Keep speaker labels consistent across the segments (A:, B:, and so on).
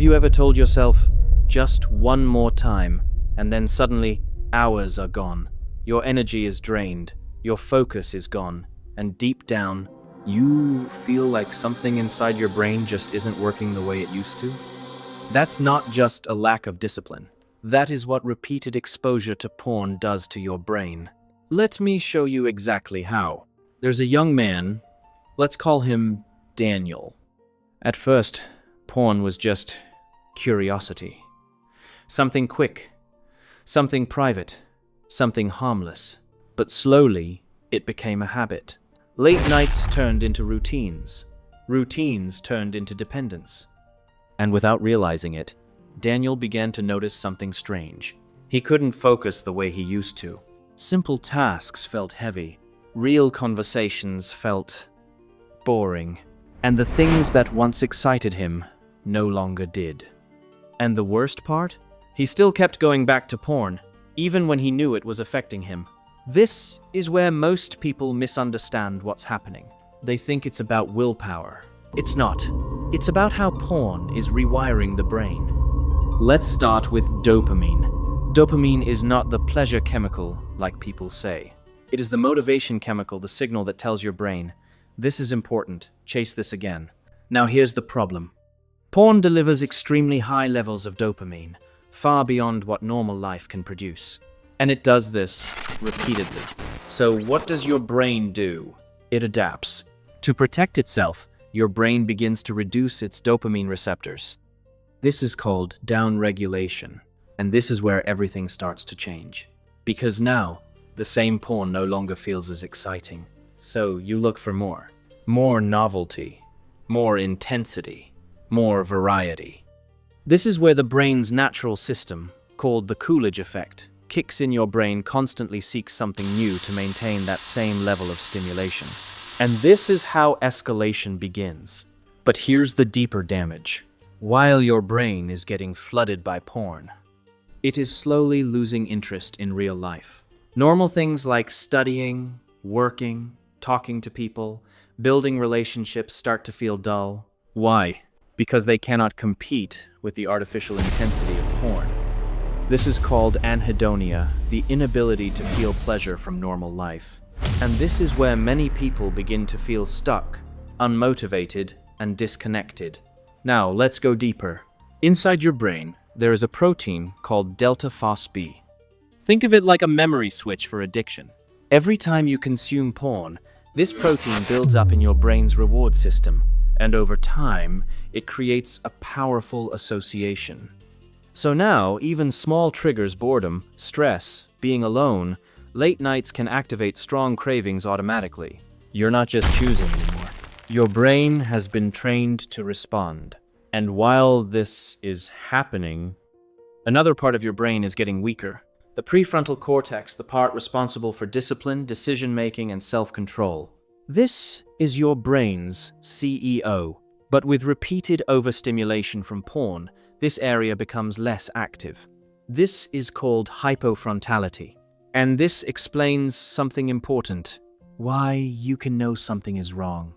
A: you ever told yourself, just one more time, and then suddenly, hours are gone. Your energy is drained, your focus is gone, and deep down, you feel like something inside your brain just isn't working the way it used to? That's not just a lack of discipline. That is what repeated exposure to porn does to your brain. Let me show you exactly how. There's a young man, let's call him Daniel. At first, porn was just curiosity. Something quick, something private, something harmless. But slowly, it became a habit. Late nights turned into routines. Routines turned into dependence. And without realizing it, Daniel began to notice something strange. He couldn't focus the way he used to. Simple tasks felt heavy. Real conversations felt boring. And the things that once excited him no longer did. And the worst part? He still kept going back to porn, even when he knew it was affecting him. This is where most people misunderstand what's happening. They think it's about willpower. It's not. It's about how porn is rewiring the brain. Let's start with dopamine. Dopamine is not the pleasure chemical, like people say. It is the motivation chemical, the signal that tells your brain, this is important, chase this again. Now here's the problem. Porn delivers extremely high levels of dopamine, far beyond what normal life can produce. And it does this repeatedly. So what does your brain do? It adapts. To protect itself, your brain begins to reduce its dopamine receptors. This is called downregulation. And this is where everything starts to change. Because now, the same porn no longer feels as exciting. So you look for more. More novelty. More intensity. More variety. This is where the brain's natural system, called the Coolidge effect, kicks in. Your brain constantly seeks something new to maintain that same level of stimulation. And this is how escalation begins. But here's the deeper damage. While your brain is getting flooded by porn, it is slowly losing interest in real life. Normal things like studying, working, talking to people, building relationships start to feel dull. Why? Because they cannot compete with the artificial intensity of porn. This is called anhedonia, the inability to feel pleasure from normal life. And this is where many people begin to feel stuck, unmotivated, and disconnected. Now, let's go deeper. Inside your brain, there is a protein called DeltaFosB. Think of it like a memory switch for addiction. Every time you consume porn, this protein builds up in your brain's reward system, and over time, it creates a powerful association. So now, even small triggers, boredom, stress, being alone, late nights can activate strong cravings automatically. You're not just choosing anymore. Your brain has been trained to respond. And while this is happening, another part of your brain is getting weaker. The prefrontal cortex, the part responsible for discipline, decision-making, and self-control. This is your brain's CEO. But with repeated overstimulation from porn, this area becomes less active. This is called hypofrontality. And this explains something important. Why you can know something is wrong,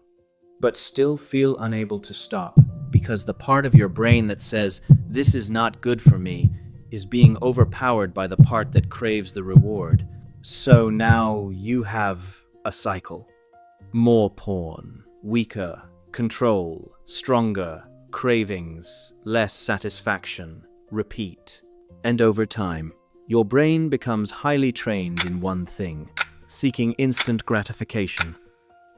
A: but still feel unable to stop. Because the part of your brain that says, this is not good for me, is being overpowered by the part that craves the reward. So now you have a cycle. More porn, weaker, control, stronger, cravings, less satisfaction, repeat. And over time, your brain becomes highly trained in one thing, seeking instant gratification.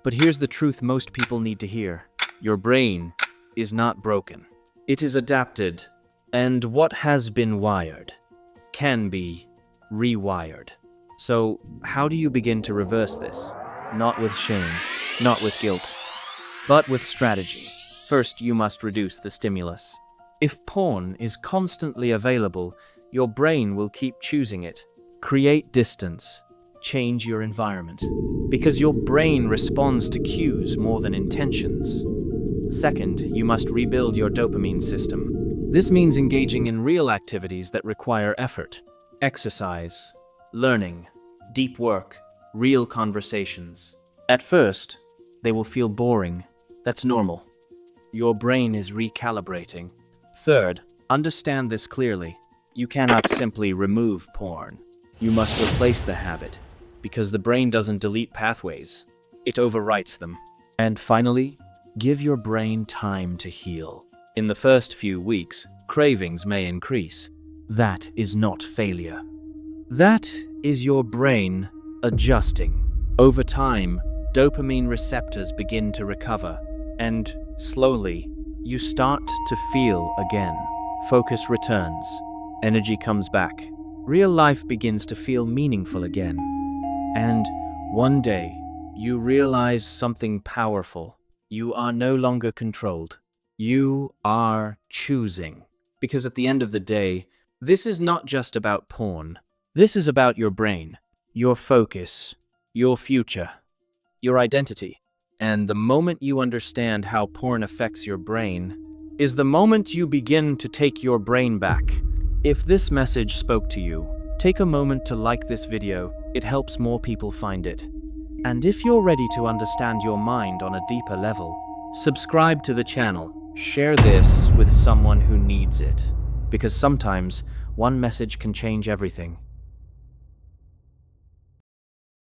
A: But here's the truth most people need to hear. Your brain is not broken. It is adapted, and what has been wired can be rewired. So how do you begin to reverse this? Not with shame, not with guilt, but with strategy. First, you must reduce the stimulus. If porn is constantly available, your brain will keep choosing it. Create distance. Change your environment. Because your brain responds to cues more than intentions. Second, you must rebuild your dopamine system. This means engaging in real activities that require effort. Exercise, learning, deep work, real conversations. At first, they will feel boring. That's normal. Your brain is recalibrating. Third, understand this clearly. You cannot simply remove porn. You must replace the habit, because the brain doesn't delete pathways. It overwrites them. And finally, give your brain time to heal. In the first few weeks, cravings may increase. That is not failure. That is your brain adjusting. Over time, dopamine receptors begin to recover, and slowly, you start to feel again. Focus returns. Energy comes back. Real life begins to feel meaningful again. And one day, you realize something powerful. You are no longer controlled. You are choosing. Because at the end of the day, this is not just about porn. This is about your brain, your focus, your future, your identity. And the moment you understand how porn affects your brain is the moment you begin to take your brain back. If this message spoke to you, take a moment to like this video. It helps more people find it. And if you're ready to understand your mind on a deeper level, subscribe to the channel. Share this with someone who needs it. Because sometimes one message can change everything.